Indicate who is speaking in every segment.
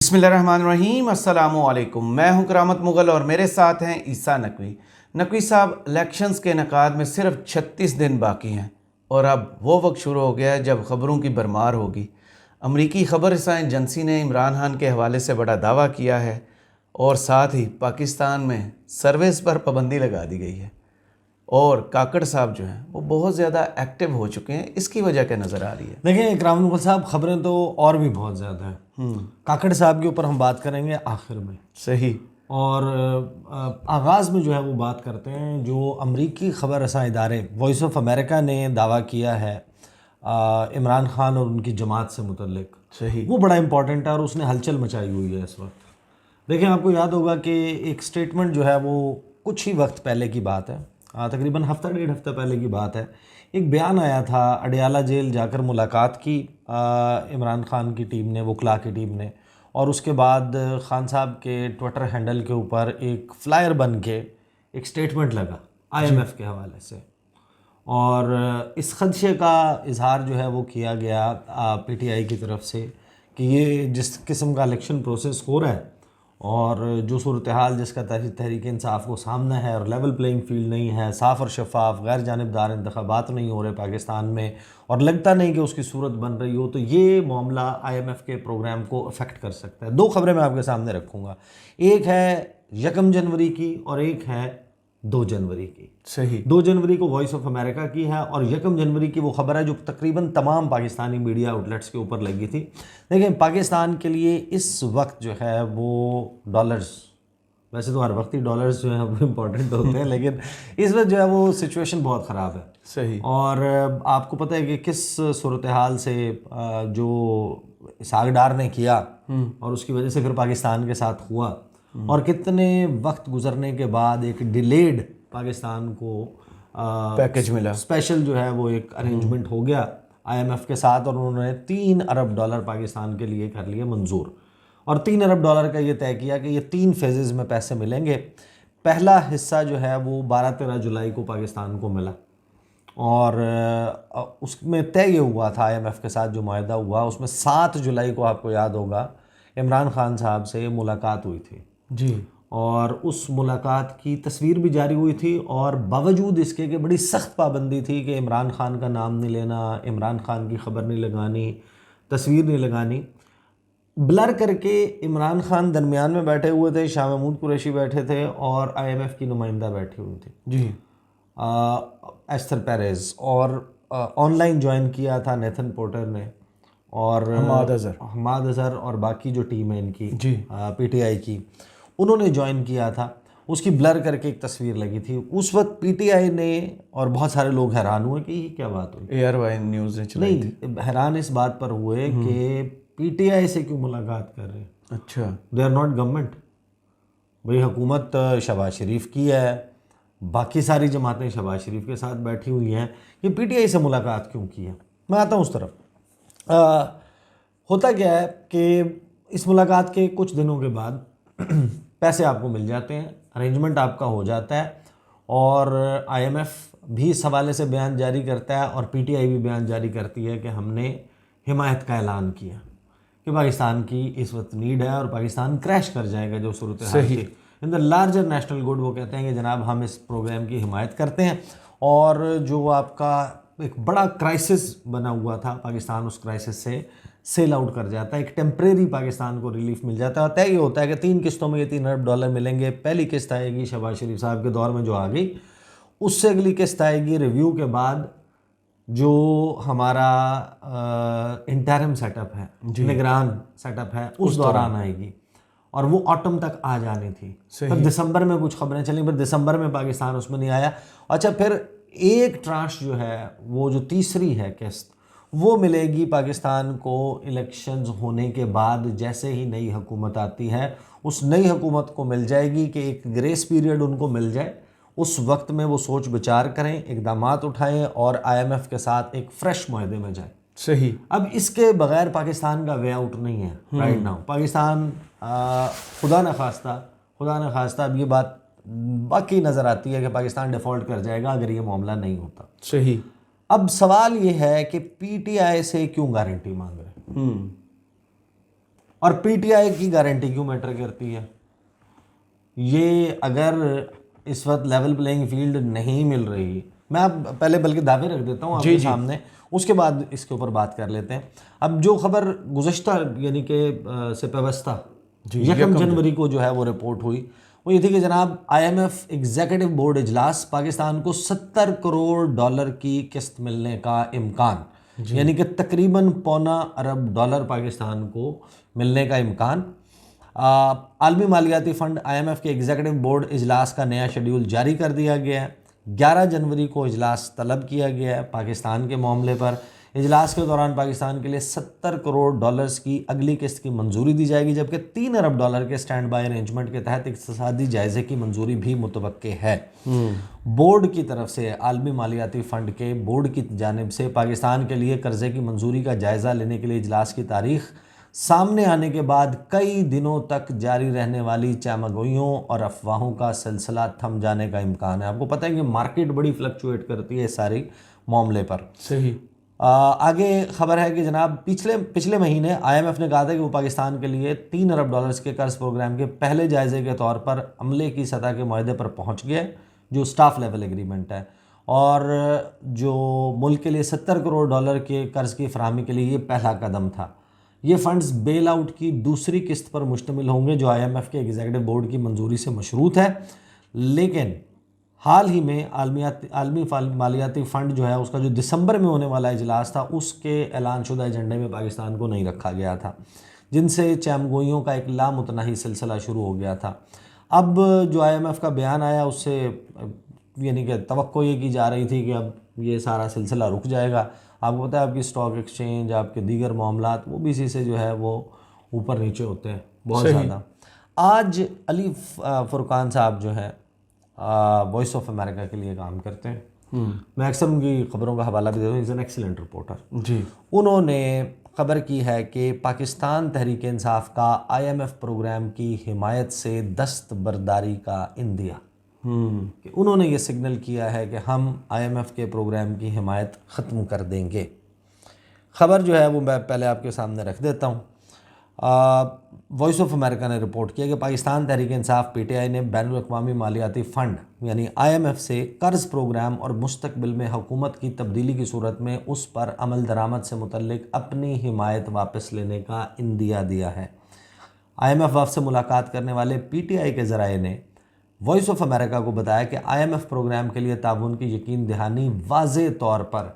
Speaker 1: بسم اللہ الرحمن الرحیم، السلام علیکم۔ میں ہوں کرامت مغل اور میرے ساتھ ہیں عیسیٰ نقوی۔ نقوی صاحب، الیکشنز کے انعقاد میں صرف 36 دن باقی ہیں اور اب وہ وقت شروع ہو گیا ہے جب خبروں کی بھرمار ہوگی۔ امریکی خبر رساں ایجنسی نے عمران خان کے حوالے سے بڑا دعویٰ کیا ہے اور ساتھ ہی پاکستان میں سروس پر پابندی لگا دی گئی ہے، اور کاکڑ صاحب جو ہیں وہ بہت زیادہ ایکٹیو ہو چکے ہیں۔ اس کی وجہ کیا نظر آ رہی ہے؟
Speaker 2: دیکھیں اکرام مغل صاحب، خبریں تو اور بھی بہت زیادہ ہیں۔ کاکڑ صاحب کے اوپر ہم بات کریں گے آخر میں،
Speaker 1: صحیح۔
Speaker 2: اور آغاز میں جو ہے وہ بات کرتے ہیں جو امریکی خبر رساں ادارے وائس آف امریکہ نے دعویٰ کیا ہے عمران خان اور ان کی جماعت سے متعلق۔
Speaker 1: صحیح،
Speaker 2: وہ بڑا امپورٹنٹ ہے اور اس نے ہلچل مچائی ہوئی ہے اس وقت۔ دیکھیں، آپ کو یاد ہوگا کہ ایک سٹیٹمنٹ جو ہے وہ کچھ ہی وقت پہلے کی بات ہے، تقریباً ہفتہ ڈیڑھ ہفتہ پہلے کی بات ہے۔ ایک بیان آیا تھا، اڈیالہ جیل جا کر ملاقات کی عمران خان کی ٹیم نے، وکلاء کی ٹیم نے، اور اس کے بعد خان صاحب کے ٹویٹر ہینڈل کے اوپر ایک فلائر بن کے ایک سٹیٹمنٹ لگا IMF کے حوالے سے، اور اس خدشے کا اظہار جو ہے وہ کیا گیا PTI کی طرف سے کہ یہ جس قسم کا الیکشن پروسیس ہو رہا ہے اور جو صورتحال جس کا تحریک انصاف کو سامنا ہے، اور لیول پلینگ فیلڈ نہیں ہے، صاف اور شفاف غیر جانبدار انتخابات نہیں ہو رہے پاکستان میں، اور لگتا نہیں کہ اس کی صورت بن رہی ہو، تو یہ معاملہ IMF کے پروگرام کو افیکٹ کر سکتا ہے۔ دو خبریں میں آپ کے سامنے رکھوں گا، ایک ہے 1 جنوری کی اور ایک ہے 2 جنوری کی۔
Speaker 1: صحیح۔
Speaker 2: 2 جنوری کو وائس آف امریکہ کی ہے، اور 1 جنوری کی وہ خبر ہے جو تقریباً تمام پاکستانی میڈیا آؤٹلیٹس کے اوپر لگی تھی۔ دیکھیں، پاکستان کے لیے اس وقت جو ہے وہ ڈالرز، ویسے تو ہر وقت ہی ڈالرز جو ہیں وہ امپورٹنٹ ہوتے ہیں، لیکن اس وقت جو ہے وہ سچویشن بہت خراب ہے۔
Speaker 1: صحیح۔
Speaker 2: اور آپ کو پتہ ہے کہ کس صورتحال سے جو اسحاق ڈار نے کیا اور اس کی وجہ سے پھر پاکستان کے ساتھ ہوا، اور کتنے وقت گزرنے کے بعد ایک ڈیلیڈ پاکستان کو
Speaker 1: پیکج ملا،
Speaker 2: اسپیشل جو ہے وہ ایک ارینجمنٹ ہو گیا IMF کے ساتھ، اور انہوں نے $3 ارب پاکستان کے لیے کر لیے منظور، اور $3 ارب کا یہ طے کیا کہ یہ 3 فیزز میں پیسے ملیں گے۔ پہلا حصہ جو ہے وہ 12-13 جولائی کو پاکستان کو ملا، اور اس میں طے یہ ہوا تھا IMF کے ساتھ جو معاہدہ ہوا، اس میں 7 جولائی کو آپ کو یاد ہوگا عمران خان صاحب سے ملاقات ہوئی تھی،
Speaker 1: جی،
Speaker 2: اور اس ملاقات کی تصویر بھی جاری ہوئی تھی، اور باوجود اس کے کہ بڑی سخت پابندی تھی کہ عمران خان کا نام نہیں لینا، عمران خان کی خبر نہیں لگانی، تصویر نہیں لگانی، بلر کر کے عمران خان درمیان میں بیٹھے ہوئے تھے، شاہ محمود قریشی بیٹھے تھے، اور IMF کی نمائندہ بیٹھی ہوئی تھی،
Speaker 1: جی،
Speaker 2: ایستر پیریز، اور آن لائن جوائن کیا تھا نیتھن پورٹر نے، اور حماد اظہر اور باقی جو ٹیم ہے ان کی،
Speaker 1: جی،
Speaker 2: PTI کی، انہوں نے جوائن کیا تھا۔ اس کی بلر کر کے ایک تصویر لگی تھی۔ اس وقت PTI نے اور بہت سارے لوگ حیران ہوئے کہ یہ کیا بات ہوئی۔
Speaker 1: ARY نیوز نے چلائی تھی۔
Speaker 2: نہیں، حیران اس بات پر ہوئے کہ PTI سے کیوں ملاقات کر رہے ہیں؟
Speaker 1: اچھا،
Speaker 2: دے آر ناٹ گورنمنٹ۔ بھئی حکومت شہباز شریف کی ہے، باقی ساری جماعتیں شہباز شریف کے ساتھ بیٹھی ہوئی ہیں، یہ PTI سے ملاقات کیوں کی ہے؟ میں آتا ہوں اس طرف۔ ہوتا کیا ہے کہ اس ملاقات کے کچھ دنوں کے بعد پیسے آپ کو مل جاتے ہیں، ارینجمنٹ آپ کا ہو جاتا ہے، اور IMF بھی اس حوالے سے بیان جاری کرتا ہے، اور PTI بھی بیان جاری کرتی ہے کہ ہم نے حمایت کا اعلان کیا کہ پاکستان کی اس وقت نیڈ ہے، اور پاکستان کریش کر جائے گا جو صورتحال تھی ان دا لارجر نیشنل گڈ۔ وہ کہتے ہیں کہ جناب ہم اس پروگرام کی حمایت کرتے ہیں، اور جو آپ کا ایک بڑا کرائسس بنا ہوا تھا پاکستان اس کرائسس سے سیل آؤٹ کر جاتا ہے، ایک ٹیمپریری پاکستان کو ریلیف مل جاتا ہے۔ طے یہ ہوتا ہے کہ 3 قسطوں میں یہ $3 ارب ملیں گے۔ پہلی قسط آئے گی شہباز شریف صاحب کے دور میں جو آ گئی، اس سے اگلی قسط آئے گی ریویو کے بعد جو ہمارا انٹرم سیٹ اپ ہے، نگران سیٹ اپ ہے، اس دوران آئے گی، اور وہ آٹم تک آ جانی تھی۔ پھر دسمبر میں کچھ خبریں چلیں، پھر دسمبر میں پاکستان اس میں نہیں آیا۔ اچھا، پھر ایک ٹرانش جو ہے وہ جو تیسری ہے قسط، وہ ملے گی پاکستان کو الیکشنز ہونے کے بعد، جیسے ہی نئی حکومت آتی ہے اس نئی حکومت کو مل جائے گی کہ ایک گریس پیریڈ ان کو مل جائے، اس وقت میں وہ سوچ بچار کریں، اقدامات اٹھائیں، اور IMF کے ساتھ ایک فریش معاہدے میں جائیں۔
Speaker 1: صحیح۔
Speaker 2: اب اس کے بغیر پاکستان کا وے آؤٹ نہیں ہے رائٹ ناؤ۔ پاکستان خدا نہ خواستہ اب یہ بات باقی نظر آتی ہے کہ پاکستان ڈیفالٹ کر جائے گا اگر یہ معاملہ نہیں ہوتا۔
Speaker 1: صحیح۔
Speaker 2: اب سوال یہ ہے کہ PTI سے کیوں گارنٹی مانگ رہے ہیں؟ اور پی ٹی آئی کی گارنٹی کیوں میٹر کرتی ہے؟ یہ اگر اس وقت لیول پلینگ فیلڈ نہیں مل رہی، میں اب پہلے بلکہ دعوے رکھ دیتا ہوں آپ کے سامنے، اس کے بعد اس کے اوپر بات کر لیتے ہیں۔ اب جو خبر گزشتہ یعنی کہ سے پیوستہ 1 جنوری کو جو ہے وہ رپورٹ ہوئی، وہ یہ تھی کہ جناب I M F executive board اجلاس، پاکستان کو $70 کروڑ کی قسط ملنے کا امکان، یعنی کہ تقریباً $2.25 ارب پاکستان کو ملنے کا امکان۔ عالمی مالیاتی فنڈ آئی ایم ایف کے ایگزیکٹو بورڈ اجلاس کا نیا شیڈیول جاری کر دیا گیا ہے۔ 11 جنوری کو اجلاس طلب کیا گیا ہے پاکستان کے معاملے پر۔ اجلاس کے دوران پاکستان کے لیے $70 کروڑ کی اگلی قسط کی منظوری دی جائے گی، جبکہ $3 ارب کے سٹینڈ بائی ارینجمنٹ کے تحت اقتصادی جائزے کی منظوری بھی متوقع ہے۔ بورڈ کی طرف سے، عالمی مالیاتی فنڈ کے بورڈ کی جانب سے پاکستان کے لیے قرضے کی منظوری کا جائزہ لینے کے لیے اجلاس کی تاریخ سامنے آنے کے بعد کئی دنوں تک جاری رہنے والی چمگوئیوں اور افواہوں کا سلسلہ تھم جانے کا امکان ہے۔ آپ کو پتہ ہے کہ مارکیٹ بڑی فلکچویٹ کرتی ہے اس ساری معاملے پر۔
Speaker 1: صحیح۔
Speaker 2: آگے خبر ہے کہ جناب پچھلے مہینے آئی ایم ایف نے کہا تھا کہ وہ پاکستان کے لیے $3 ارب کے قرض پروگرام کے پہلے جائزے کے طور پر عملے کی سطح کے معاہدے پر پہنچ گئے، جو سٹاف لیول ایگریمنٹ ہے، اور جو ملک کے لیے $70 کروڑ کے قرض کی فراہمی کے لیے یہ پہلا قدم تھا۔ یہ فنڈز بیل آؤٹ کی دوسری قسط پر مشتمل ہوں گے، جو آئی ایم ایف کے ایگزیکٹو بورڈ کی منظوری سے مشروط ہے، لیکن حال ہی میں عالمی مالیاتی فنڈ جو ہے اس کا جو دسمبر میں ہونے والا اجلاس تھا، اس کے اعلان شدہ ایجنڈے میں پاکستان کو نہیں رکھا گیا تھا، جن سے چمگوئیوں کا ایک لامتناہی سلسلہ شروع ہو گیا تھا۔ اب جو آئی ایم ایف کا بیان آیا، اس سے یعنی کہ توقع یہ کی جا رہی تھی کہ اب یہ سارا سلسلہ رک جائے گا۔ آپ کو پتہ ہے آپ کی اسٹاک ایکسچینج، آپ کے دیگر معاملات، وہ بھی اسی سے جو ہے وہ اوپر نیچے ہوتے ہیں بہت زیادہ۔ آج علی فرقان صاحب جو ہے وائس آف امریکہ کے لیے کام کرتے ہیں، میں اکثر ان کی خبروں کا حوالہ بھی دیتا ہوں، از این ایکسیلنٹ رپورٹر جی۔ انہوں نے خبر کی ہے کہ پاکستان تحریک انصاف کا آئی ایم ایف پروگرام کی حمایت سے دستبرداری کا اندیا، کہ انہوں نے یہ سگنل کیا ہے کہ ہم آئی ایم ایف کے پروگرام کی حمایت ختم کر دیں گے۔ خبر جو ہے وہ میں پہلے آپ کے سامنے رکھ دیتا ہوں۔ وائس آف امریکہ نے رپورٹ کیا کہ Pakistan Tehreek Insaf P T I نے بین الاقوامی مالیاتی فنڈ یعنی آئی ایم ایف سے قرض پروگرام اور مستقبل میں حکومت کی تبدیلی کی صورت میں اس پر عمل درآمد سے متعلق اپنی حمایت واپس لینے کا اندیا دیا ہے۔ آئی ایم ایف وفد سے ملاقات کرنے والے پی ٹی آئی کے ذرائع نے وائس آف امریکہ کو بتایا کہ آئی ایم ایف پروگرام کے لیے تعاون کی یقین دہانی واضح طور پر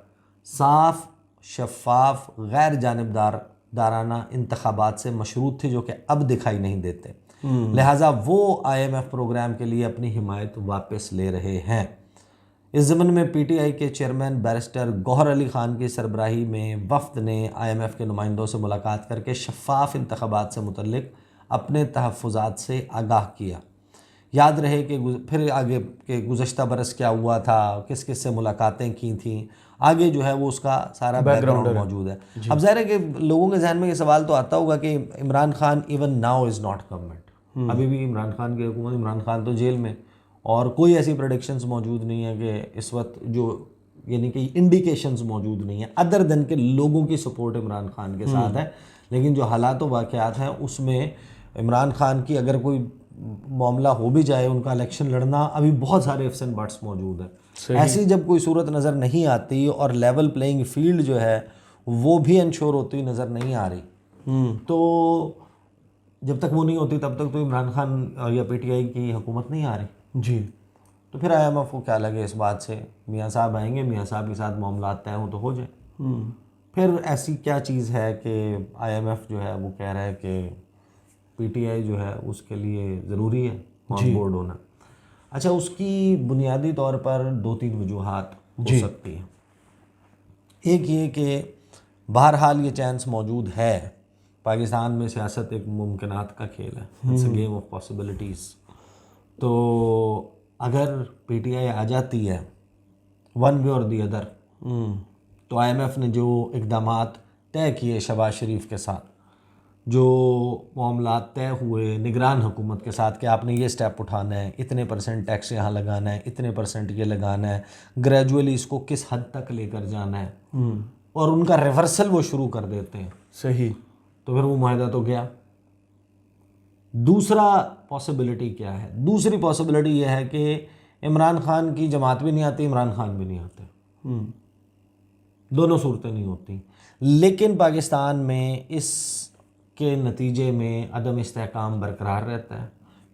Speaker 2: صاف، شفاف، غیر جانبدارانہ انتخابات سے مشروط تھی، جو کہ اب دکھائی نہیں دیتے، لہٰذا وہ آئی ایم ایف پروگرام کے لیے اپنی حمایت واپس لے رہے ہیں۔ اس ضمن میں پی ٹی آئی کے چیئرمین بیرسٹر گوہر علی خان کی سربراہی میں وفد نے آئی ایم ایف کے نمائندوں سے ملاقات کر کے شفاف انتخابات سے متعلق اپنے تحفظات سے آگاہ کیا۔ یاد رہے کہ پھر آگے کہ گزشتہ برس کیا ہوا تھا، کس کس سے ملاقاتیں کی تھیں، آگے جو ہے وہ اس کا سارا بیک گراؤنڈ موجود ہے۔ اب ظاہر ہے کہ لوگوں کے ذہن میں یہ سوال تو آتا ہوگا کہ Imran Khan even now is not government, ابھی بھی عمران خان کی حکومت، عمران خان تو جیل میں، اور کوئی ایسی پریڈکشنز موجود نہیں ہے کہ اس وقت جو یعنی کہ انڈیکیشنز موجود نہیں ہیں ادر دین کہ لوگوں کی سپورٹ عمران خان کے ساتھ ہے، لیکن جو حالات و واقعات ہیں اس میں عمران خان کی اگر کوئی معاملہ ہو بھی جائے، ان کا الیکشن لڑنا، ابھی بہت سارے ifs and buts موجود ہیں۔ ایسی جب کوئی صورت نظر نہیں آتی اور لیول پلینگ فیلڈ جو ہے وہ بھی انشور ہوتی نظر نہیں آ رہی، تو جب تک وہ نہیں ہوتی تب تک تو عمران خان یا پی ٹی آئی کی حکومت نہیں آ رہی جی۔ تو پھر آئی ایم ایف کو کیا لگے اس بات سے، میاں صاحب آئیں گے، میاں صاحب کے ساتھ معاملات طے ہوں تو ہو جائے۔ پھر ایسی کیا چیز ہے کہ آئی ایم ایف جو ہے وہ کہہ رہا ہے کہ پی ٹی آئی جو ہے اس کے لیے ضروری ہے آن بورڈ ہونا؟ اچھا، اس کی بنیادی طور پر 2-3 وجوہات ہو سکتی ہیں۔ ایک یہ کہ بہرحال یہ چانس موجود ہے، پاکستان میں سیاست ایک ممکنات کا کھیل ہے، it's a game of possibilities. تو اگر پی ٹی آئی آ جاتی ہے ون وے اور دی ادر، تو آئی ایم ایف نے جو اقدامات طے کیے شہباز شریف کے ساتھ، جو معاملات طے ہوئے نگران حکومت کے ساتھ کہ آپ نے یہ سٹیپ اٹھانا ہے، اتنے % ٹیکس یہاں لگانا ہے، اتنے % یہ لگانا ہے، گریجولی اس کو کس حد تک لے کر جانا ہے، اور ان کا ریورسل وہ شروع کر دیتے ہیں،
Speaker 1: صحیح،
Speaker 2: تو پھر وہ معاہدہ تو گیا۔ دوسرا پاسبلٹی کیا ہے؟ دوسری پاسبلٹی یہ ہے کہ عمران خان کی جماعت بھی نہیں آتی، عمران خان بھی نہیں آتے، دونوں صورتیں نہیں ہوتی. لیکن پاکستان میں اس کے نتیجے میں عدم استحکام برقرار رہتا ہے.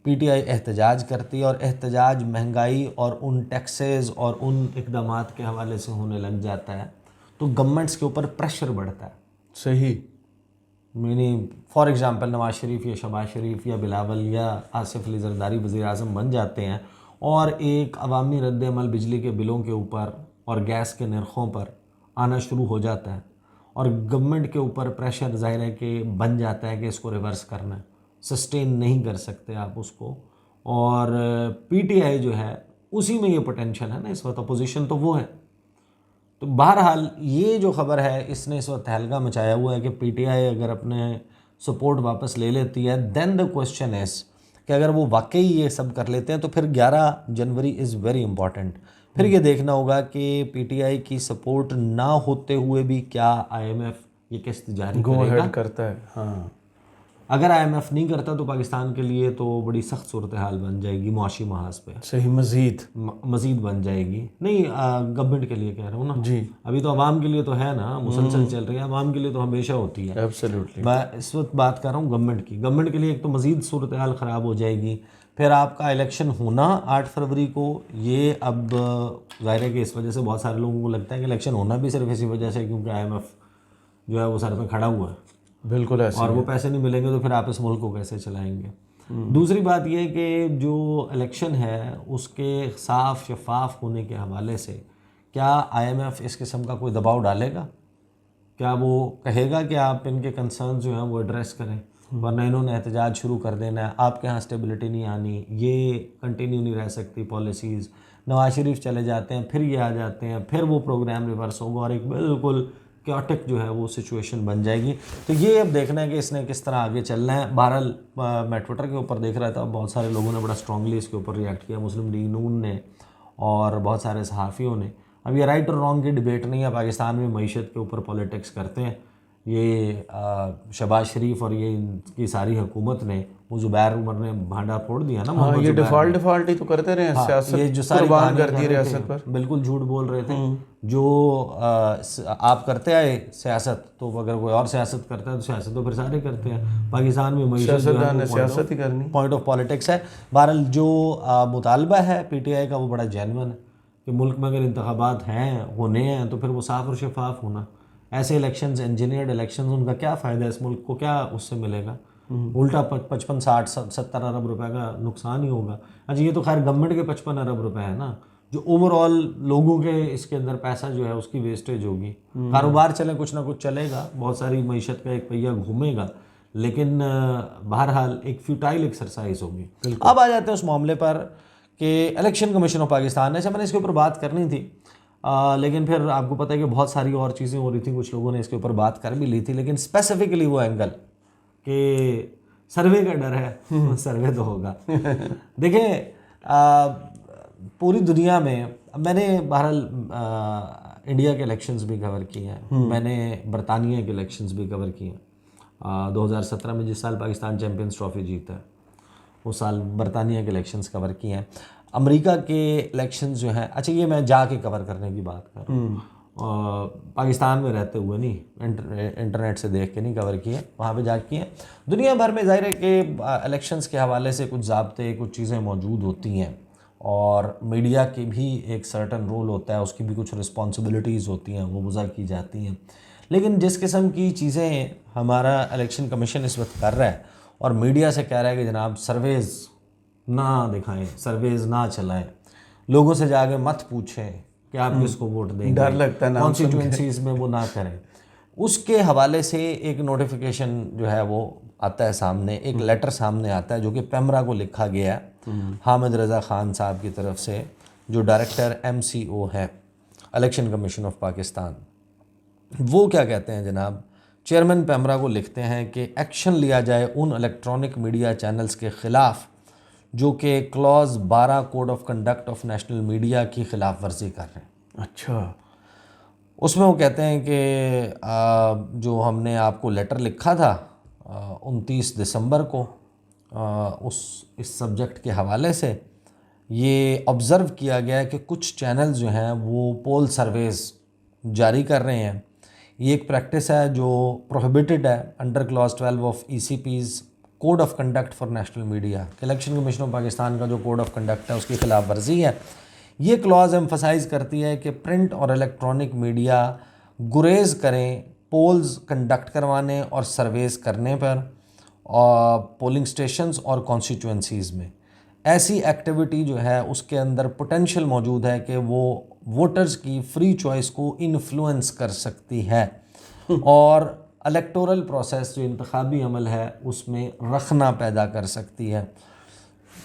Speaker 2: پی ٹی آئی احتجاج کرتی ہے، اور احتجاج مہنگائی اور ان ٹیکسز اور ان اقدامات کے حوالے سے ہونے لگ جاتا ہے تو گورنمنٹس کے اوپر پریشر بڑھتا ہے.
Speaker 1: صحیح.
Speaker 2: یعنی فار ایگزامپل نواز شریف یا شہباز شریف یا بلاول یا آصف علی زرداری وزیر اعظم بن جاتے ہیں، اور ایک عوامی رد عمل بجلی کے بلوں کے اوپر اور گیس کے نرخوں پر آنا شروع ہو جاتا ہے، اور گورنمنٹ کے اوپر پریشر ظاہر ہے کہ بن جاتا ہے کہ اس کو ریورس کرنا ہے، سسٹین نہیں کر سکتے آپ اس کو. اور پی ٹی آئی جو ہے اسی میں یہ پوٹینشیل ہے نا اس وقت، اپوزیشن تو وہ ہے. تو بہرحال یہ جو خبر ہے اس نے اس وقت تہلکہ مچایا ہوا ہے کہ پی ٹی آئی اگر اپنے سپورٹ واپس لے لیتی ہے، دین دا کوشچن از کہ اگر وہ واقعی یہ سب کر لیتے ہیں تو پھر 11 جنوری از ویری امپورٹنٹ. پھر یہ دیکھنا ہوگا کہ پی ٹی آئی کی سپورٹ نہ ہوتے ہوئے بھی کیا آئی ایم ایف یہ قسط جاری
Speaker 1: گو
Speaker 2: کرے گا.
Speaker 1: ہیڈ کرتا ہے. ہاں،
Speaker 2: اگر آئی ایم ایف نہیں کرتا تو پاکستان کے لیے تو بڑی سخت صورتحال بن جائے گی معاشی محاذ پہ،
Speaker 1: صحیح.
Speaker 2: مزید بن جائے گی. نہیں گورنمنٹ کے لیے کہہ رہا ہوں نا
Speaker 1: جی،
Speaker 2: ابھی تو عوام کے لیے تو ہے نا، مسلسل چل رہی ہے، عوام کے لیے تو ہمیشہ ہوتی ہے.
Speaker 1: ایبسلیوٹلی.
Speaker 2: میں اس وقت بات کر رہا ہوں گورنمنٹ کی. گورنمنٹ کے لیے ایک تو مزید صورتحال خراب ہو جائے گی. پھر آپ کا الیکشن ہونا 8 فروری کو، یہ اب ظاہر ہے کہ اس وجہ سے بہت سارے لوگوں کو لگتا ہے کہ الیکشن ہونا بھی صرف اسی وجہ سے کیونکہ آئی ایم ایف جو ہے وہ سر پہ کھڑا ہوا ہے،
Speaker 1: بالکل ایسے.
Speaker 2: اور وہ پیسے نہیں ملیں گے تو پھر آپ اس ملک کو کیسے چلائیں گے. دوسری بات یہ کہ جو الیکشن ہے اس کے صاف شفاف ہونے کے حوالے سے کیا آئی ایم ایف اس قسم کا کوئی دباؤ ڈالے گا؟ کیا وہ کہے گا کہ آپ ان کے کنسرنز جو ہیں وہ ایڈریس کریں، ورنہ انہوں نے احتجاج شروع کر دینا ہے، آپ کے ہاں اسٹیبلٹی نہیں آنی، یہ کنٹینیو نہیں رہ سکتی پالیسیز. نواز شریف چلے جاتے ہیں، پھر یہ آ جاتے ہیں، پھر وہ پروگرام ریورس ہوگا اور ایک بالکل کیوٹک جو ہے وہ سچویشن بن جائے گی. تو یہ اب دیکھنا ہے کہ اس نے کس طرح آگے چلنا ہے. بہرحال میں ٹویٹر کے اوپر دیکھ رہا تھا، بہت سارے لوگوں نے بڑا اسٹرانگلی اس کے اوپر ریئیکٹ کیا، مسلم لیگ نون نے اور بہت سارے صحافیوں نے. اب یہ رائٹ اور رانگ کی ڈبیٹ نہیں ہے، پاکستان میں معیشت کے اوپر پولیٹکس کرتے ہیں. یہ شہباز شریف اور یہ ان کی ساری حکومت نے، وہ زبیر عمر نے بھانڈا پھوڑ دیا نا.
Speaker 1: ہاں، یہ ڈیفالٹ ہی تو کرتے رہے ہیں، سیاست
Speaker 2: یہ جو ساری
Speaker 1: قربان
Speaker 2: کر
Speaker 1: کر دی ریاست پر.
Speaker 2: بالکل جھوٹ بول رہے تھے. جو آپ کرتے آئے سیاست، تو اگر کوئی اور سیاست کرتا ہے تو سیاست تو پھر سارے کرتے ہیں. پاکستان میں معیشت
Speaker 1: سیاست ہی کرنی،
Speaker 2: پوائنٹ آف پالیٹکس ہے. بہرحال جو مطالبہ ہے پی ٹی آئی کا وہ بڑا جینون ہے کہ ملک میں اگر انتخابات ہیں ہونے ہیں تو پھر وہ صاف اور شفاف ہونا. ایسے الیکشنز، انجینئرڈ الیکشنز، ان کا کیا فائدہ ہے اس ملک کو؟ کیا اس سے ملے گا؟ الٹا 55 60 70 ارب روپے کا نقصان ہی ہوگا. اچھا یہ تو خیر گورنمنٹ کے 55 ارب روپے ہے نا، جو اوور آل لوگوں کے اس کے اندر پیسہ جو ہے اس کی ویسٹیج ہوگی. کاروبار چلے، کچھ نہ کچھ چلے گا، بہت ساری معیشت کا ایک پہیہ گھومے گا، لیکن بہرحال ایک فیوٹائل ایکسرسائز ہوگی. اب آ جاتے ہیں اس معاملے پر کہ الیکشن کمیشن آف پاکستان ہے. میں نے اس کے اوپر بات کرنی تھی، لیکن پھر آپ کو پتہ ہے کہ بہت ساری اور چیزیں ہو رہی تھیں، کچھ لوگوں نے اس کے اوپر بات کر بھی لی تھی، لیکن اسپیسیفکلی وہ اینگل کہ سروے کا ڈر ہے. سروے تو ہوگا. دیکھیں پوری دنیا میں نے بہرحال انڈیا کے الیکشنز بھی کور کیے ہیں، میں نے برطانیہ کے الیکشنز بھی کور کیے ہیں. 2017 میں جس سال پاکستان چیمپئنز ٹرافی جیتا ہے اس سال برطانیہ کے الیکشنز کور کیے ہیں. امریکہ کے الیکشنز جو ہیں، اچھا یہ میں جا کے کور کرنے کی بات کر رہا ہوں، پاکستان میں رہتے ہوئے نہیں، انٹرنیٹ سے دیکھ کے نہیں کور کیے، وہاں پہ جا کے کیے. دنیا بھر میں ظاہر ہے کہ الیکشنز کے حوالے سے کچھ ضابطے، کچھ چیزیں موجود ہوتی ہیں، اور میڈیا کی بھی ایک سرٹن رول ہوتا ہے، اس کی بھی کچھ رسپانسبلٹیز ہوتی ہیں، وہ وضع کی جاتی ہیں. لیکن جس قسم کی چیزیں ہمارا الیکشن کمیشن اس وقت کر رہا ہے اور میڈیا سے کہہ رہا ہے کہ جناب سرویز نہ دکھائیں، سرویز نہ چلائیں، لوگوں سے جا کے مت پوچھیں کہ آپ کس کو ووٹ دیں گے،
Speaker 1: ڈر لگتا ہے
Speaker 2: کانسٹیٹوئنسیز میں وہ نہ کریں. اس کے حوالے سے ایک نوٹیفیکیشن جو ہے وہ آتا ہے سامنے، ایک لیٹر سامنے آتا ہے جو کہ پیمرا کو لکھا گیا ہے حامد رضا خان صاحب کی طرف سے، جو ڈائریکٹر MCO ہے الیکشن کمیشن آف پاکستان. وہ کیا کہتے ہیں جناب؟ چیئرمین پیمرا کو لکھتے ہیں کہ ایکشن لیا جائے ان الیکٹرانک میڈیا چینلز کے خلاف جو کہ clause 12 code of conduct of national media کی خلاف ورزی کر رہے ہیں.
Speaker 1: اچھا،
Speaker 2: اس میں وہ کہتے ہیں کہ جو ہم نے آپ کو لیٹر لکھا تھا 29 دسمبر کو، اس سبجیکٹ کے حوالے سے یہ آبزرو کیا گیا ہے کہ کچھ چینل جو ہیں وہ پول سرویز جاری کر رہے ہیں. یہ ایک پریکٹس ہے جو پروہیبٹڈ ہے under class 12 of ECP's code of conduct for national media. Election commission of Pakistan کا جو کوڈ آف کنڈکٹ ہے اس کی خلاف ورزی ہے. یہ کلاز ایمفسائز کرتی ہے کہ پرنٹ اور الیکٹرانک میڈیا گریز کریں پولز کنڈکٹ کروانے اور سرویز کرنے پر پولنگ سٹیشنز اور کانسٹیچوئنسیز میں. ایسی ایکٹیویٹی جو ہے اس کے اندر پوٹینشیل موجود ہے کہ وہ ووٹرز کی فری چوائس کو انفلوئنس کر سکتی ہے اور الیکٹورل پروسیس جو انتخابی عمل ہے اس میں رخنا پیدا کر سکتی ہے.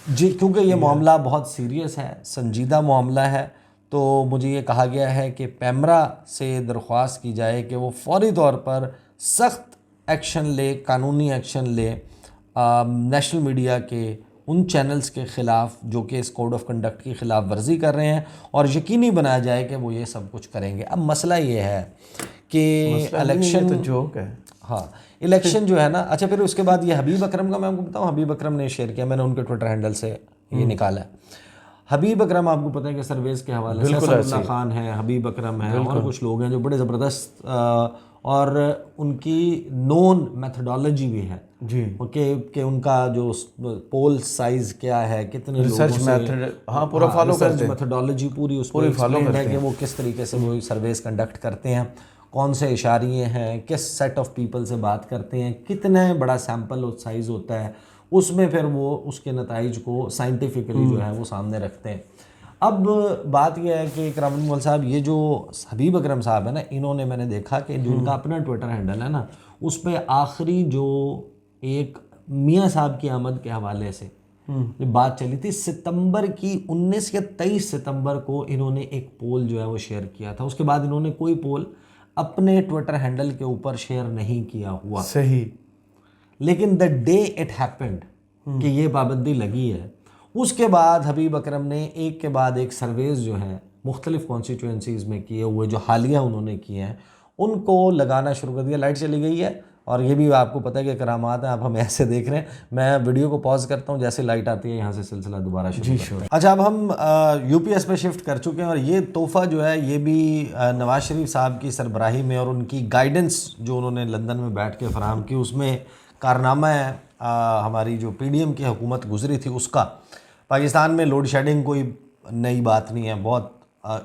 Speaker 2: جی کیونکہ یہ معاملہ بہت سیریس ہے, سنجیدہ معاملہ ہے, تو مجھے یہ کہا گیا ہے کہ پیمرا سے درخواست کی جائے کہ وہ فوری طور پر سخت ایکشن لے, قانونی ایکشن لے نیشنل میڈیا کے ان چینلز کے خلاف جو کہ اس کوڈ آف کنڈکٹ کی خلاف ورزی کر رہے ہیں اور یقینی بنایا جائے کہ وہ یہ سب کچھ کریں گے. اب مسئلہ یہ ہے کہ الیکشن
Speaker 1: تو جوک ہے.
Speaker 2: ہاں الیکشن جو ہے نا. اچھا پھر اس کے بعد یہ حبیب اکرم کا میں آپ کو بتاؤں, حبیب اکرم نے شیئر کیا, میں نے ان کے ٹویٹر ہینڈل سے یہ نکالا ہے. حبیب اکرم آپ کو پتہ ہے کہ سرویز کے حوالے سے اسد اللہ خان ہے, حبیب اکرم ہے اور کچھ لوگ ہیں جو بڑے زبردست اور ان کی نون میتھڈالوجی بھی ہے
Speaker 1: جی
Speaker 2: کہ ان کا جو پول سائز کیا ہے, کتنے
Speaker 1: ریسرچ میتھڈ ہاں پورا فالو کرتے ہیں,
Speaker 2: میتھڈالوجی پوری اس پہ ایکسپلینڈ ہے کہ وہ کس طریقے سے وہ سرویز کنڈکٹ کرتے ہیں, کون سے اشاریے ہیں, کس سیٹ آف پیپل سے بات کرتے ہیں, کتنا بڑا سیمپل سائز ہوتا ہے, اس میں پھر وہ اس کے نتائج کو سائنٹیفکلی جو ہے وہ سامنے رکھتے ہیں. اب بات یہ ہے کہ کرامت مغل صاحب یہ جو حبیب اکرم صاحب ہے نا, انہوں نے میں نے دیکھا کہ جو ان کا اپنا ٹویٹر ہینڈل ہے نا اس پہ آخری جو ایک میاں صاحب کی آمد کے حوالے سے جو بات چلی تھی ستمبر کی 19 یا 23 ستمبر کو انہوں نے ایک پول جو ہے وہ شیئر کیا تھا. اس کے بعد انہوں نے کوئی پول اپنے ٹویٹر ہینڈل کے اوپر شیئر نہیں کیا ہوا.
Speaker 1: صحیح.
Speaker 2: لیکن دا ڈے اٹ ہیپنڈ کہ یہ پابندی لگی ہے, اس کے بعد حبیب اکرم نے ایک کے بعد ایک سرویز جو ہیں مختلف کانسٹیچوئنسیز میں کیے ہوئے جو حالیہ انہوں نے کیے ہیں ان کو لگانا شروع کر دیا. لائٹ چلی گئی ہے اور یہ بھی آپ کو پتہ ہے کہ کرامات ہیں, آپ ہمیں ایسے دیکھ رہے ہیں. میں ویڈیو کو پاز کرتا ہوں, جیسے لائٹ آتی ہے یہاں سے سلسلہ دوبارہ شروع کرتے ہیں. اچھا اب ہم UPS پہ شفٹ کر چکے ہیں اور یہ تحفہ جو ہے یہ بھی نواز شریف صاحب کی سربراہی میں اور ان کی گائیڈنس جو انہوں نے لندن میں بیٹھ کے فراہم کی اس میں کارنامہ ہے ہماری جو PDM کی حکومت گزری تھی اس کا. پاکستان میں لوڈ شیڈنگ کوئی نئی بات نہیں ہے, بہت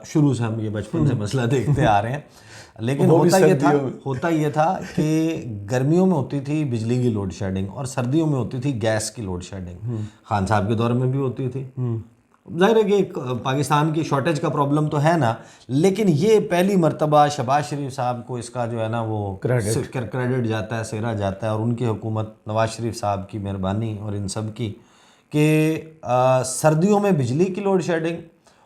Speaker 2: شروع سے ہم یہ بچپن سے مسئلہ دیکھتے آ رہے ہیں, لیکن ہوتا یہ تھا کہ گرمیوں میں ہوتی تھی بجلی کی لوڈ شیڈنگ اور سردیوں میں ہوتی تھی گیس کی لوڈ شیڈنگ. خان صاحب کے دور میں بھی ہوتی تھی. ظاہر ہے کہ پاکستان کی شارٹیج کا پرابلم تو ہے نا, لیکن یہ پہلی مرتبہ شہباز شریف صاحب کو اس کا جو ہے نا وہ کریڈٹ جاتا ہے, سیرا جاتا ہے, اور ان کی حکومت نواز شریف صاحب کی مہربانی اور ان سب کی کہ سردیوں میں بجلی کی لوڈ شیڈنگ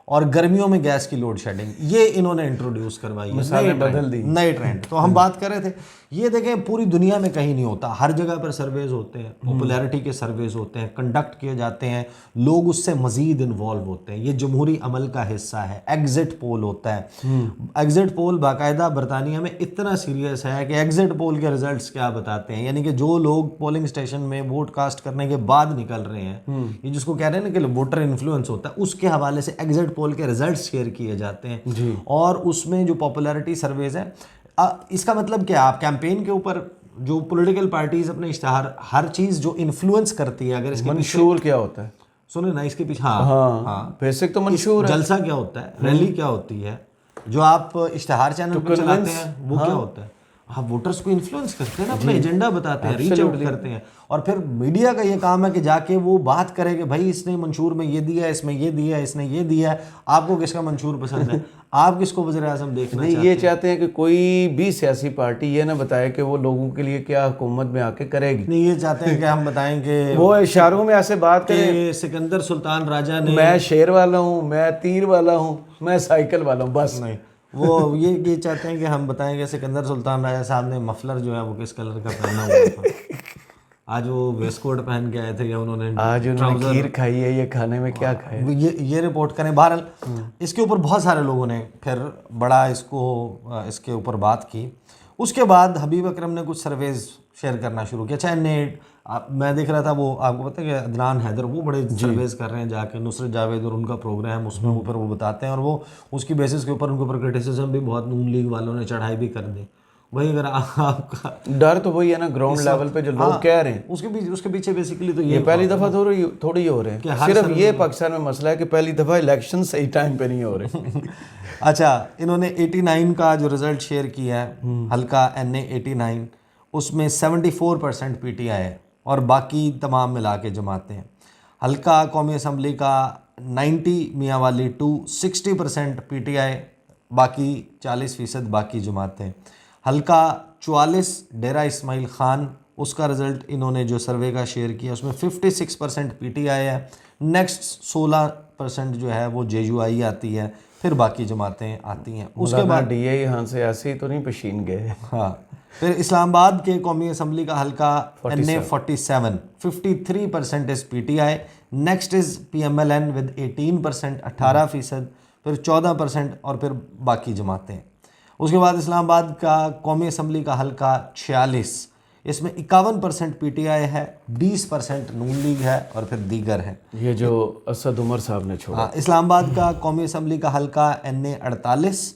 Speaker 2: اور گرمیوں میں گیس کی لوڈ شیڈنگ یہ انہوں نے انٹروڈیوس کروائی ہے,
Speaker 1: بدل دی
Speaker 2: نئے ٹرینڈ. تو ہم بات کر رہے تھے یہ دیکھیں پوری دنیا میں کہیں نہیں ہوتا, ہر جگہ پر سرویز ہوتے ہیں, پاپولیرٹی کے سرویز ہوتے ہیں, کنڈکٹ کیے جاتے ہیں, لوگ اس سے مزید انوالو ہوتے ہیں, یہ جمہوری عمل کا حصہ ہے. ایگزٹ پول ہوتا ہے, ایگزٹ پول باقاعدہ برطانیہ میں اتنا سیریس ہے کہ ایگزٹ پول کے ریزلٹس کیا بتاتے ہیں, یعنی کہ جو لوگ پولنگ اسٹیشن میں ووٹ کاسٹ کرنے کے بعد نکل رہے ہیں, یہ جس کو کہہ رہے ہیں نا کہ ووٹر انفلوئنس ہوتا ہے, اس کے حوالے سے ایگزٹ پول کے ریزلٹس شیئر کیے جاتے ہیں. اور اس میں جو پاپولیرٹی سرویز ہے, اس کا مطلب کیا, آپ کیمپین کے اوپر جو پولیٹیکل پارٹیز اپنے اشتہار ہر چیز جو انفلوئنس کرتی ہے, اگر اس کے
Speaker 1: منشور کیا ہوتا ہے
Speaker 2: سنیں نا اس کے پیچھے
Speaker 1: ہاں بیسک تو منشور ہے,
Speaker 2: جلسہ کیا ہوتا ہے, ریلی کیا ہوتی ہے, جو آپ اشتہار چینل پہ چلاتے ہیں وہ کیا ہوتا ہے, آپ ووٹرز کو انفلوئنس کرتے ہیں نا, اپنا ایجنڈا بتاتے ہیں, ریچ آؤٹ کرتے ہیں. اور پھر میڈیا کا یہ کام ہے کہ جا کے وہ بات کرے کہ بھائی اس نے منشور میں یہ دیا ہے, اس میں یہ دیا ہے, اس نے یہ دیا ہے, آپ کو کس کا منشور پسند ہے, آپ کس کو وزیر اعظم دیکھنا چاہتے ہیں.
Speaker 1: یہ چاہتے ہیں کہ کوئی بھی سیاسی پارٹی یہ نہ بتائے کہ وہ لوگوں کے لیے کیا حکومت میں آ کے کرے گی.
Speaker 2: نہیں, یہ چاہتے ہیں کہ ہم بتائیں کہ
Speaker 1: وہ اشاروں میں ایسے بات کریں
Speaker 2: کہ سکندر سلطان راجہ نے
Speaker 1: میں شیر والا ہوں, میں تیر والا ہوں, میں سائیکل والا ہوں, بس.
Speaker 2: نہیں, وہ یہ چاہتے ہیں کہ ہم بتائیں کہ سکندر سلطان راجہ صاحب نے مفلر جو ہے وہ کس کلر کا پہنا ہوا تھا, آج وہ ویسٹ کوٹ پہن کے آئے تھے یا انہوں نے
Speaker 1: آج انہوں نے کھیر کھائی ہے, یہ کھانے میں کیا کھایا,
Speaker 2: یہ رپورٹ کریں. بہرحال اس کے اوپر بہت سارے لوگوں نے پھر بڑا اس کے اوپر بات کی. اس کے بعد حبیب اکرم نے کچھ سرویز شیئر کرنا شروع کیا. اچھا میں دیکھ رہا تھا وہ آپ کو پتہ ہے کہ عدنان حیدر وہ بڑے سرویز کر رہے ہیں جا کے, نصرت جاوید اور ان کا پروگرام اس میں اوپر وہ بتاتے ہیں, اور وہ اس کی بیسس کے اوپر ان کے اوپر کرٹیسزم بھی بہت نون لیگ والوں نے چڑھائی بھی کر دی. وہی اگر آپ کا
Speaker 1: ڈر تو وہی ہے نا گراؤنڈ لیول پہ جو لوگ کہہ رہے ہیں,
Speaker 2: اس کے پیچھے بیسیکلی تو
Speaker 1: یہ پہلی دفعہ تھوڑی ہو رہے ہیں. صرف یہ پاکستان میں مسئلہ ہے کہ پہلی دفعہ الیکشن صحیح ٹائم پہ نہیں ہو رہے.
Speaker 2: اچھا, انہوں نے 89 کا جو رزلٹ شیئر کیا ہے حلقہ NA 89, اس میں 74% PTI ہے اور باقی تمام ملا کے جماعتیں ہیں. حلقہ قومی اسمبلی کا 90 میاں والی 2 60% PTI, باقی 40% باقی جماعتیں. حلقہ 44 ڈیرہ اسماعیل خان, اس کا رزلٹ انہوں نے جو سروے کا شیئر کیا اس میں 56% PTI ہے. نیکسٹ 16% جو ہے وہ JUI آتی ہے, پھر باقی جماعتیں آتی ہیں. اس کے بعد
Speaker 1: DA یہاں سے ایسے ہی تو نہیں پشین گئے.
Speaker 2: ہاں, پھر اسلام آباد کے قومی اسمبلی کا حلقہ NA 47 53% is PTI. Next is PMLN with 18% 18%, پھر 14% اور پھر باقی جماعتیں. اس کے بعد اسلام آباد کا قومی اسمبلی کا حلقہ 46, اس میں 51% PTI ہے, 20% نون لیگ ہے اور پھر دیگر ہیں.
Speaker 1: یہ جو اسد عمر صاحب نے چھوڑا.
Speaker 2: اسلام آباد کا قومی اسمبلی کا حلقہ NA 48,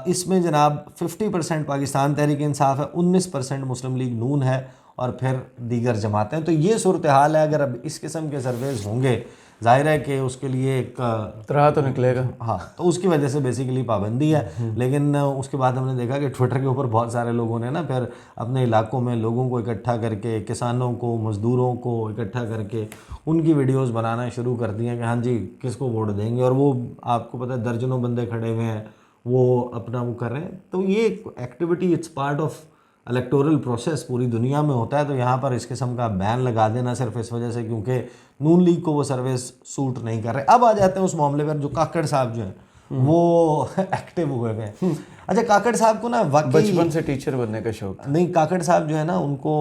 Speaker 2: اس میں جناب 50% پاکستان تحریک انصاف ہے, 19% مسلم لیگ نون ہے اور پھر دیگر جماعتیں. تو یہ صورتحال ہے. اگر اب اس قسم کے سرویز ہوں گے, ظاہر ہے کہ اس کے لیے ایک
Speaker 1: طرح تو نکلے گا.
Speaker 2: ہاں, تو اس کی وجہ سے بیسیکلی پابندی ہے. لیکن اس کے بعد ہم نے دیکھا کہ ٹویٹر کے اوپر بہت سارے لوگوں نے نا پھر اپنے علاقوں میں لوگوں کو اکٹھا کر کے, کسانوں کو, مزدوروں کو اکٹھا کر کے ان کی ویڈیوز بنانا شروع کر دی ہیں کہ ہاں جی کس کو ووٹ دیں گے, اور وہ آپ کو پتہ ہے درجنوں بندے کھڑے ہوئے ہیں, وہ اپنا وہ کر رہے ہیں. تو یہ activity it's part of electoral process, پوری دنیا میں ہوتا ہے. تو یہاں پر اس قسم کا بین لگا دینا صرف اس وجہ سے کیونکہ نون لیگ کو وہ سروس سوٹ نہیں کر رہے. اب آ جاتے ہیں اس معاملے پر جو کاکڑ صاحب جو ہیں وہ ایکٹیو ہوئے ہوئے ہیں. اچھا, کاکڑ صاحب کو نا واقعی
Speaker 1: بچپن سے ٹیچر بننے کا شوق
Speaker 2: نہیں. کاکڑ صاحب جو ہے نا ان کو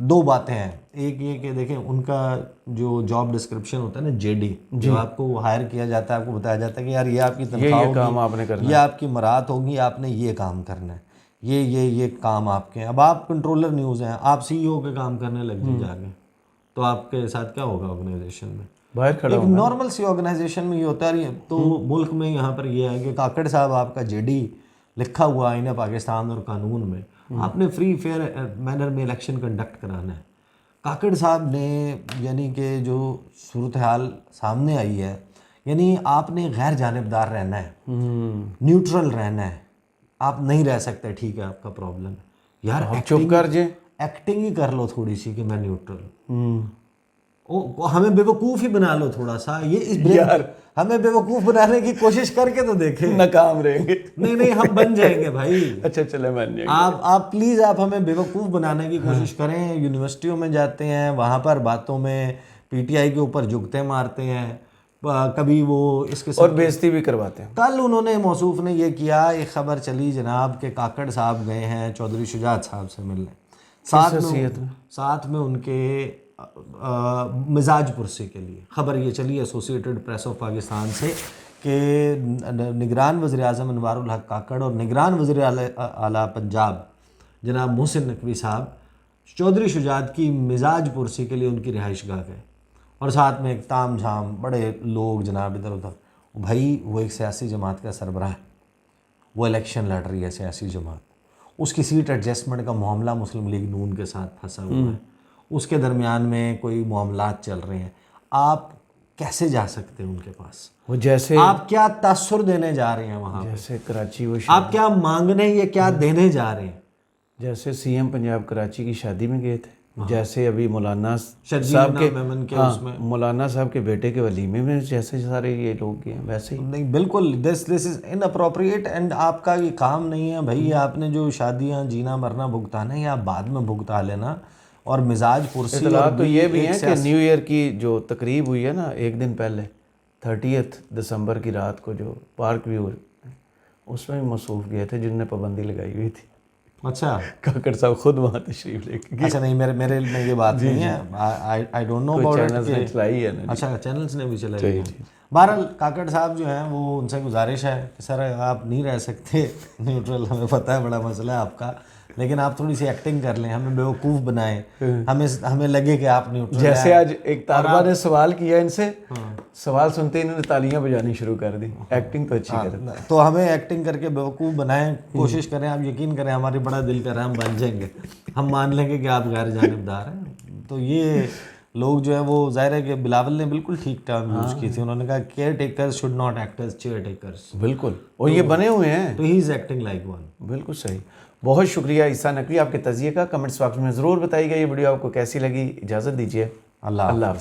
Speaker 2: دو باتیں ہیں. ایک یہ کہ دیکھیں ان کا جو جاب ڈسکرپشن ہوتا ہے نا JD, جو آپ کو ہائر کیا جاتا ہے, آپ کو بتایا جاتا ہے کہ یار یہ آپ کی تنخواہ ہوگی, یہ آپ کی مراعات ہوگی, آپ نے یہ کام کرنا ہے, یہ کام آپ کے ہیں. اب آپ کنٹرولر نیوز ہیں, آپ CEO کے کام کرنے لگ جائیں جا کے, تو آپ کے ساتھ کیا ہوگا آرگنائزیشن میں؟
Speaker 1: باہر کھڑا
Speaker 2: ایک نارمل سی آرگنائزیشن میں یہ ہوتا ہے. تو ملک میں یہاں پر یہ ہے کہ کاکڑ صاحب آپ کا JD لکھا ہوا آئین پاکستان اور قانون میں, آپ نے فری فیئر مینر میں الیکشن کنڈکٹ کرانا ہے. کاکڑ صاحب نے یعنی کہ جو صورتحال سامنے آئی ہے, یعنی آپ نے غیر جانبدار رہنا ہے, نیوٹرل رہنا ہے, آپ نہیں رہ سکتے. ٹھیک ہے آپ کا پرابلم ہے یار,
Speaker 1: چپ کر جائیں,
Speaker 2: ایکٹنگ ہی کر لو تھوڑی سی کہ میں نیوٹرل, ہمیں بے وقوف ہی بنا لو تھوڑا سا. یہ ہمیں بے وقوف بنانے کی کوشش کر کے تو دیکھیں,
Speaker 1: ناکام رہیں گے.
Speaker 2: نہیں ہم بن جائیں گے بھائی.
Speaker 1: اچھا چلے مان جائیں گے.
Speaker 2: آپ پلیز آپ ہمیں بے وقوف بنانے کی کوشش کریں. یونیورسٹیوں میں جاتے ہیں, وہاں پر باتوں میں PTI کے اوپر جھکتے مارتے ہیں, کبھی وہ اس کے
Speaker 1: اور بےزتی بھی کرواتے ہیں.
Speaker 2: کل انہوں نے موصوف نے یہ کیا, ایک خبر چلی جناب کہ کاکڑ صاحب گئے ہیں چودھری شجاعت صاحب سے ملنے, ساتھ میں ان کے مزاج پرسی کے لیے. خبر یہ چلی ایسوسیٹڈ پریس آف پاکستان سے کہ نگران وزیر اعظم انوار الحق کاکڑ اور نگران وزیر اعلیٰ پنجاب جناب محسن نقوی صاحب چودھری شجاعت کی مزاج پرسی کے لیے ان کی رہائش گاہ گئے, اور ساتھ میں ایک تام جھام بڑے لوگ جناب ادھر ادھر. بھائی وہ ایک سیاسی جماعت کا سربراہ ہے, وہ الیکشن لڑ رہی ہے سیاسی جماعت, اس کی سیٹ ایڈجسٹمنٹ کا معاملہ مسلم لیگ نون کے ساتھ پھنسا ہوا ہے, اس کے درمیان میں کوئی معاملات چل رہے ہیں. آپ کیسے جا سکتے ہیں ان کے پاس؟
Speaker 1: وہ جیسے
Speaker 2: آپ کیا تاثر دینے جا رہے ہیں وہاں,
Speaker 1: جیسے کراچی وہ
Speaker 2: آپ کیا مانگنے یا کیا دینے جا رہے ہیں؟
Speaker 1: جیسے CM پنجاب کراچی کی شادی میں گئے تھے, جیسے ابھی مولانا صاحب کے مولانا صاحب کے بیٹے کے ولیمے میں جیسے سارے یہ لوگ گئے ہیں ویسے ہی.
Speaker 2: نہیں بالکل, دس از ان اپروپریٹ, اینڈ آپ کا یہ کام نہیں ہے بھائی. آپ نے جو شادیاں جینا مرنا بھگتانا ہے, آپ بعد میں بھگتا لینا. اور مزاج پرسی
Speaker 1: اطلاعات تو یہ بھی ہیں کہ نیو ایئر کی جو تقریب ہوئی ہے نا ایک دن پہلے 30 دسمبر کی رات کو جو پارک ویو, اس میں بھی مصروف گئے تھے جن نے پابندی لگائی ہوئی تھی.
Speaker 2: اچھا,
Speaker 1: کاکڑ صاحب خود وہاں تشریف لے کے.
Speaker 2: اچھا نہیں, میرے میں یہ بات نہیں ہے, I don't know about
Speaker 1: channels چلائی ہے.
Speaker 2: اچھا چینلز نے بھی چلائی ہے. بہرحال کاکڑ صاحب جو ہیں وہ ان سے گزارش ہے کہ سر آپ نہیں رہ سکتے نیوٹرل, ہمیں پتہ ہے بڑا مسئلہ ہے آپ کا, لیکن آپ تھوڑی سی ایکٹنگ کر لیں, ہمیں بیوقوف بنائیں, ہمیں لگے کہ آپ نیوٹرل ہیں.
Speaker 1: جیسے آج ایک طالبہ نے سوال کیا ان سے, سوال سنتے انہوں نے تالیاں بجانی شروع کر دی. ایکٹنگ تو اچھی کرتے ہیں.
Speaker 2: تو ہمیں ایکٹنگ کر کے بیوقوف بنائیں, کوشش کریں, آپ یقین کریں ہماری بڑا دل کر رہا ہے ہم بن جائیں گے, ہم مان لیں گے کہ آپ غیر جانبدار ہیں. تو یہ لوگ جو ہے وہ ظاہر ہے کہ بلاول نے بالکل ٹھیک ٹرم یوز کی تھی, انہوں نے کہا care takers should not act as chair takers.
Speaker 1: بالکل, اور یہ بنے ہوئے ہیں.
Speaker 2: تو ہی از ایکٹنگ لائک ون.
Speaker 1: بالکل صحیح. بہت شکریہ عیسیٰ نقوی آپ کے تجزیے کا. کمنٹس باکس میں ضرور بتائیے گا یہ ویڈیو آپ کو کیسی لگی. اجازت دیجیے, اللہ حافظ.